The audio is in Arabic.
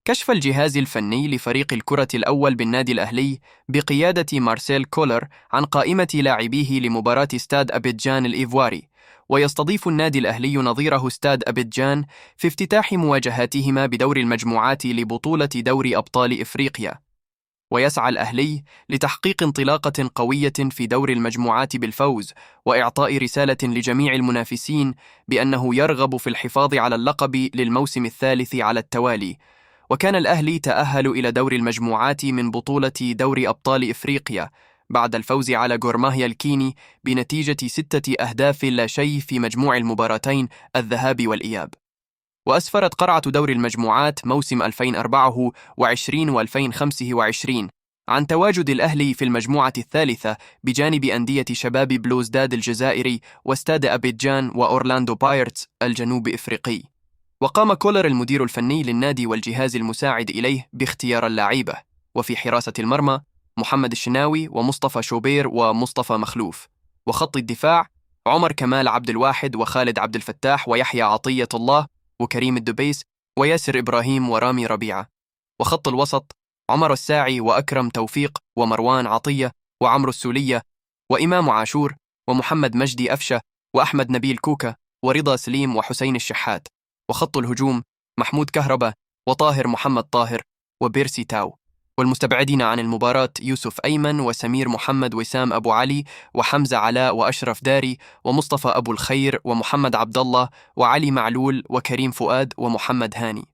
كشف الجهاز الفني لفريق الكرة الأول بالنادي الأهلي بقيادة مارسيل كولر عن قائمة لاعبيه لمباراة استاد أبيجان الإيفواري، ويستضيف النادي الأهلي نظيره استاد أبيجان في افتتاح مواجهاتهما بدور المجموعات لبطولة دوري أبطال إفريقيا. ويسعى الأهلي لتحقيق انطلاقة قوية في دور المجموعات بالفوز، وإعطاء رسالة لجميع المنافسين بأنه يرغب في الحفاظ على اللقب للموسم الثالث على التوالي. وكان الأهلي تأهل إلى دور المجموعات من بطولة دوري أبطال إفريقيا بعد الفوز على غورماهيا الكيني بنتيجة 6-0 في مجموع المباراتين الذهاب والإياب. وأسفرت قرعة دور المجموعات موسم 2024 و2025 عن تواجد الأهلي في المجموعة الثالثة بجانب أندية شباب بلوزداد الجزائري واستاد أبيجان وأورلاندو بايرتس الجنوب إفريقي. وقام كولر المدير الفني للنادي والجهاز المساعد إليه باختيار اللاعيبة، وفي حراسة المرمى محمد الشناوي ومصطفى شوبير ومصطفى مخلوف، وخط الدفاع عمر كمال عبد الواحد وخالد عبد الفتاح ويحيى عطية الله وكريم الدبيس وياسر إبراهيم ورامي ربيعة، وخط الوسط عمر الساعي وأكرم توفيق ومروان عطية وعمرو السولية وإمام عاشور ومحمد مجدي أفشة وأحمد نبيل كوكا ورضا سليم وحسين الشحات، وخط الهجوم محمود كهربا وطاهر محمد طاهر وبيرسي تاو، والمستبعدين عن المباراة يوسف أيمن وسمير محمد وسام أبو علي وحمزة علاء وأشرف داري ومصطفى أبو الخير ومحمد عبد الله وعلي معلول وكريم فؤاد ومحمد هاني.